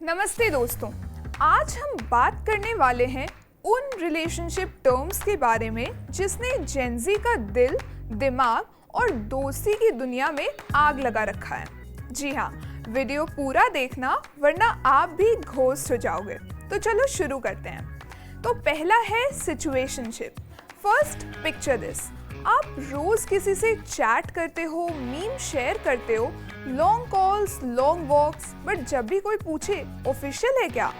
नमस्ते दोस्तों, आज हम बात करने वाले हैं उन रिलेशनशिप टर्म्स के बारे में जिसने जेनजी का दिल, दिमाग और दोस्ती की दुनिया में आग लगा रखा है। जी हाँ, वीडियो पूरा देखना वरना आप भी घोस्ट हो जाओगे। तो चलो शुरू करते हैं। तो पहला है सिचुएशनशिप। फर्स्ट पिक्चर दिस, आप रोज किसी से चैट करते हो, मीम शेयर करते हो, long calls, long walks, but जब भी कोई पूछे ऑफिशियल है क्या,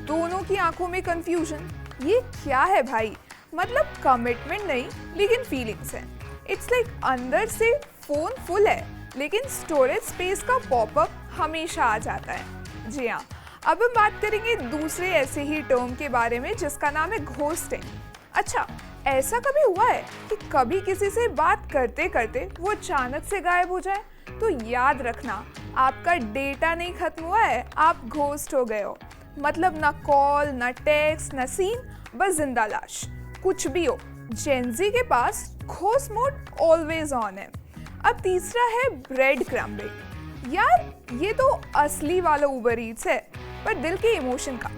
दोनों की आंखों में कंफ्यूजन। ये क्या है भाई? मतलब कमिटमेंट नहीं लेकिन फीलिंग्स है। इट्स लाइक अंदर से फोन फुल है लेकिन स्टोरेज स्पेस का पॉपअप हमेशा आ जाता है। जी हाँ, अब हम बात करेंगे दूसरे ऐसे ही टर्म के बारे में जिसका नाम है घोस्टिंग। अच्छा, ऐसा कभी हुआ है कि कभी किसी से बात करते करते वो अचानक से गायब हो जाए? तो याद रखना, आपका डेटा नहीं खत्म हुआ है, आप घोस्ट हो गए हो। मतलब ना कॉल, ना टेक्स्ट, ना सीन, बस जिंदा लाश। कुछ भी हो, जेनजी के पास घोस्ट मोड ऑलवेज ऑन है। अब तीसरा है ब्रेड क्रम्बिंग। यार, ये तो असली वाला उबर ईट्स है, पर दिल के इमोशन का।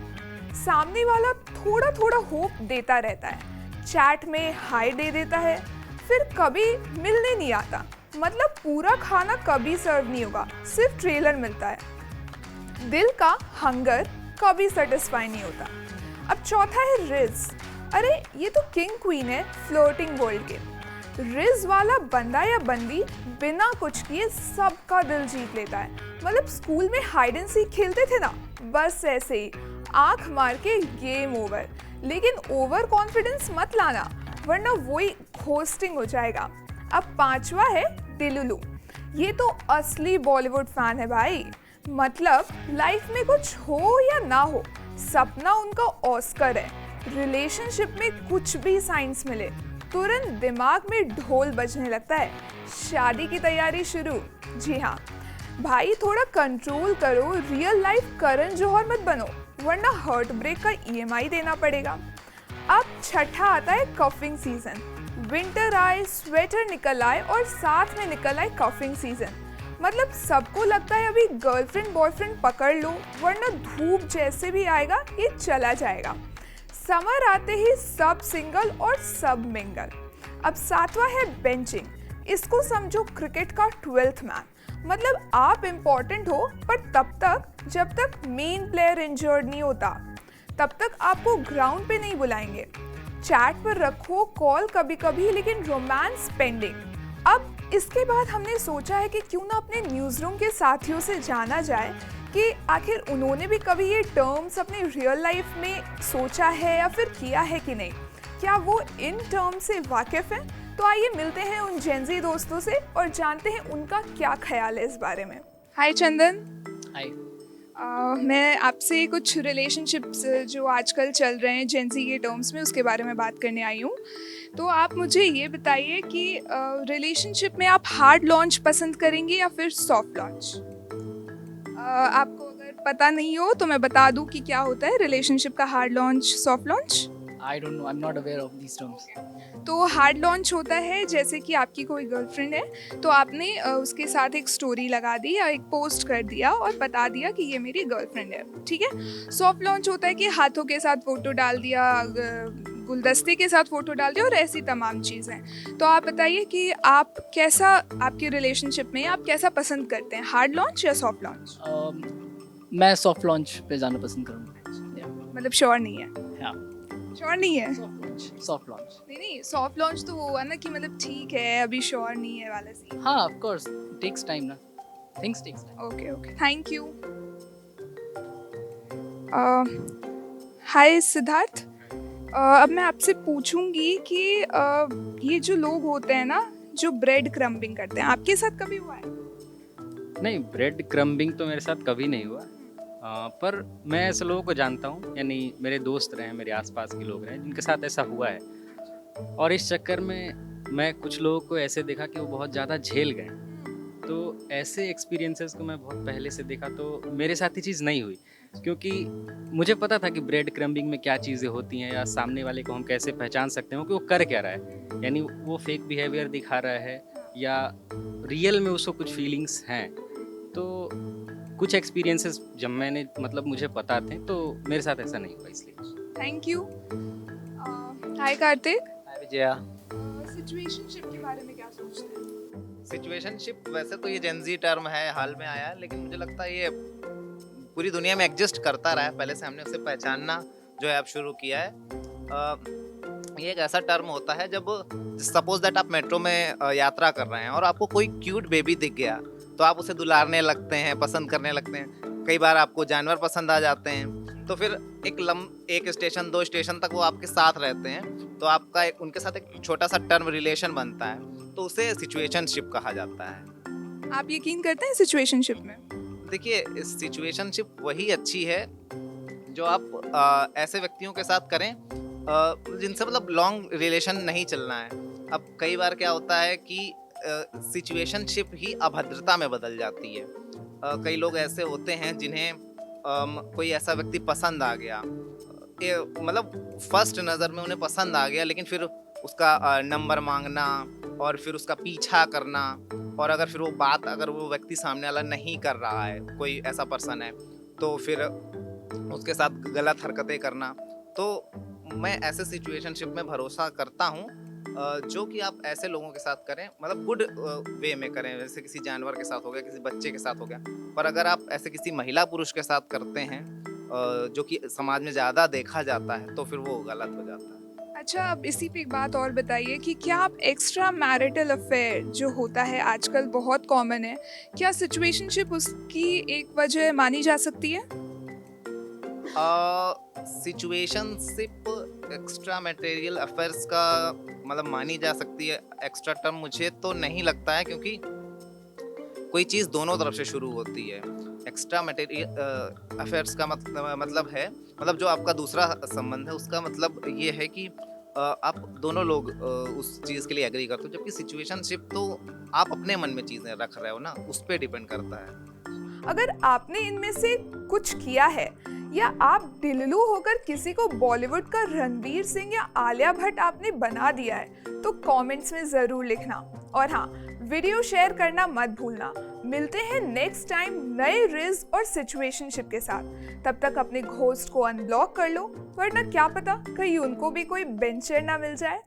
सामने वाला थोड़ा थोड़ा होप देता रहता है, चैट में हाय दे देता है, फिर कभी मिलने नहीं आता। मतलब पूरा खाना कभी सर्व नहीं होगा, सिर्फ ट्रेलर मिलता है। दिल का हंगर कभी सेटिस्फाई नहीं होता। अब चौथा है रिज। अरे ये तो किंग क्वीन है फ्लोटिंग वर्ल्ड के। रिज वाला बंदा या बंदी बिना कुछ किए सबका दिल जीत लेता है। मतलब स्कूल में हाइड एंड सीक खेलते थे ना, बस ऐसे ही आंख मार के गेम ओवर। लेकिन ओवर कॉन्फिडेंस मत लाना वरना वही घोस्टिंग हो जाएगा। अब पांचवा है डिलुलू। ये तो असली बॉलीवुड फैन है भाई। मतलब लाइफ में कुछ हो या ना हो, सपना उनका ऑस्कर है। रिलेशनशिप में कुछ भी साइंस मिले, तुरंत दिमाग में ढोल बजने लगता है, शादी की तैयारी शुरू। जी हाँ भाई, थोड़ा कंट्रोल करो, रियल लाइफ करण जौहर मत बनो वरना हार्ट ब्रेक का EMI देना पड़ेगा। अब छठा आता है कफिंग सीजन। विंटर आए, स्वेटर निकल आए और साथ में निकल आए कफिंग सीजन। मतलब सबको लगता है अभी गर्लफ्रेंड बॉयफ्रेंड पकड़ लो वरना धूप जैसे भी आएगा ये चला जाएगा। समर आते ही सब सिंगल और सब मिंगल। अब सातवां है बेंचिंग। इसको समझो क्रिकेट का 12th मैन। मतलब आप इम्पोर्टेंट हो पर तब तक जब तक मेन प्लेयर इंजर्ड नहीं होता, तब तक आपको ग्राउंड पे नहीं बुलाएंगे। चैट पर रखो कॉल कभी कभी, लेकिन रोमांस पेंडिंग। अब इसके बाद हमने सोचा है कि क्यों ना अपने न्यूज़ रूम के साथियों से जाना जाए कि आखिर उन्होंने भी कभी ये टर्म्स अपने रियल लाइफ में सोचा है या फिर किया है कि नहीं, क्या वो इन टर्म्स से वाकिफ़ हैं। तो आइए मिलते हैं उन जेनजी दोस्तों से और जानते हैं उनका क्या ख्याल है इस बारे में। हाय चंदन। हाय। मैं आपसे कुछ रिलेशनशिप्स जो आजकल चल रहे हैं जेनजी के टर्म्स में उसके बारे में बात करने आई हूँ। तो आप मुझे ये बताइए कि रिलेशनशिप में आप हार्ड लॉन्च पसंद करेंगे या फिर सॉफ्ट लॉन्च? आपको अगर पता नहीं हो तो मैं बता दूँ कि क्या होता है रिलेशनशिप का hard launch, soft launch. I don't know. I'm not aware of these terms. तो हार्ड लॉन्च होता है जैसे कि आपकी कोई गर्लफ्रेंड है तो आपने उसके साथ एक स्टोरी लगा दी या एक पोस्ट कर दिया और बता दिया कि ये मेरी गर्लफ्रेंड है, ठीक है। सॉफ्ट लॉन्च होता है कि हाथों के साथ फोटो डाल दिया, गुलदस्ते के साथ फोटो डाल दिया और ऐसी तमाम चीज़ें। तो आप बताइए कि आप कैसा, आपकी रिलेशनशिप में आप कैसा पसंद करते हैं, हार्ड लॉन्च या सॉफ्ट लॉन्च? मैं सॉफ्ट लॉन्च पे जाना पसंद करूँगा। मतलब श्योर नहीं है? हाँ, श्योर नहीं है? Soft launch. नहीं, सॉफ्ट लॉन्च तो वो हुआ ना कि मतलब ठीक है अभी श्योर नहीं है वाला सी। हाँ, ऑफ कोर्स टेक्स टाइम ना, things takes time. Okay okay, thank you. Hi Siddharth. अब मैं आपसे पूछूंगी कि ये जो लोग होते हैं ना जो ब्रेड क्रम्बिंग करते हैं, आपके साथ कभी हुआ है? नहीं, ब्रेड क्रम्बिंग तो मेरे साथ कभी नहीं हुआ। पर मैं ऐसे लोगों को जानता हूँ, यानी मेरे दोस्त रहे हैं, मेरे आसपास के लोग रहे हैं जिनके साथ ऐसा हुआ है। और इस चक्कर में मैं कुछ लोगों को ऐसे देखा कि वो बहुत ज़्यादा झेल गए। तो ऐसे एक्सपीरियंसेस को मैं बहुत पहले से देखा, तो मेरे साथ ये चीज़ नहीं हुई क्योंकि मुझे पता था कि ब्रेड क्रम्बिंग में क्या चीज़ें होती हैं या सामने वाले को हम कैसे पहचान सकते हैं कि वो कर क्या रहा है, यानी वो फेक बिहेवियर दिखा रहा है या रियल में उसको कुछ फीलिंग्स हैं। तो कुछ एक्सपीरियंसेस जब मैंने मतलब मुझे पता थे तो मेरे साथ ऐसा नहीं हुआ इसलिए। Thank you. Hi Kartik, hi Vijaya. Situationship के बारे में क्या सोचते हैं? सिचुएशनशिप वैसे तो ये जेनजी टर्म है, हाल में आया है, लेकिन मुझे लगता है ये पूरी दुनिया में एग्जिस्ट करता रहा है। पहले से हमने उसे पहचानना जो है अब शुरू किया है। ये एक ऐसा टर्म होता है जब सपोज दैट आप मेट्रो में यात्रा कर रहे हैं और आपको कोई क्यूट बेबी दिख गया तो आप उसे दुलारने लगते हैं, पसंद करने लगते हैं। कई बार आपको जानवर पसंद आ जाते हैं, तो फिर एक स्टेशन 2 स्टेशन तक वो आपके साथ रहते हैं, तो आपका उनके साथ एक छोटा सा टर्म रिलेशन बनता है, तो उसे सिचुएशनशिप कहा जाता है। आप यकीन करते हैं सिचुएशनशिप में? देखिए, सिचुएशनशिप वही अच्छी है जो आप ऐसे व्यक्तियों के साथ करें जिनसे मतलब लॉन्ग रिलेशन नहीं चलना है। अब कई बार क्या होता है कि सिचुएशनशिप ही अभद्रता में बदल जाती है। कई लोग ऐसे होते हैं जिन्हें कोई ऐसा व्यक्ति पसंद आ गया, मतलब फर्स्ट नज़र में उन्हें पसंद आ गया, लेकिन फिर उसका नंबर मांगना और फिर उसका पीछा करना, और अगर फिर अगर वो व्यक्ति सामने वाला नहीं कर रहा है, कोई ऐसा पर्सन है, तो फिर उसके साथ गलत हरकतें करना। तो मैं ऐसे सिचुएशनशिप में भरोसा करता हूँ जो कि आप ऐसे लोगों के साथ करें, मतलब गुड वे में करें। जैसे किसी जानवर के साथ हो गया, किसी बच्चे के साथ हो गया। पर अगर आप ऐसे किसी महिला पुरुष के साथ करते हैं जो कि समाज में ज़्यादा देखा जाता है, तो फिर वो गलत हो जाता है। अच्छा, अब इसी पे एक बात और बताइए कि क्या आप एक्स्ट्रा मैरिटल अफेयर जो होता है आजकल बहुत कॉमन है, क्या सिचुएशनशिप उसकी एक वजह मानी जा सकती है? सिचुएशनशिप एक्स्ट्रा मटेरियल अफेयर्स का मतलब मानी जा सकती है। एक्स्ट्रा टर्म मुझे तो नहीं लगता है, क्योंकि कोई चीज़ दोनों तरफ से शुरू होती है। एक्स्ट्रा मटेरियल अफेयर्स का मतलब है, मतलब जो आपका दूसरा संबंध है उसका मतलब ये है कि आप दोनों लोग उस चीज़ के लिए एग्री करते हो, जबकि सिचुएशनशिप तो आप अपने मन में चीज़ें रख रहे हो ना, उस पर डिपेंड करता है। अगर आपने इनमें से कुछ किया है या आप दिललू होकर किसी को बॉलीवुड का रणवीर सिंह या आलिया भट्ट आपने बना दिया है तो कमेंट्स में ज़रूर लिखना। और हाँ, वीडियो शेयर करना मत भूलना। मिलते हैं नेक्स्ट टाइम नए रिज और सिचुएशनशिप के साथ। तब तक अपने घोस्ट को अनब्लॉक कर लो, वरना क्या पता कहीं उनको भी कोई बेंचर ना मिल जाए।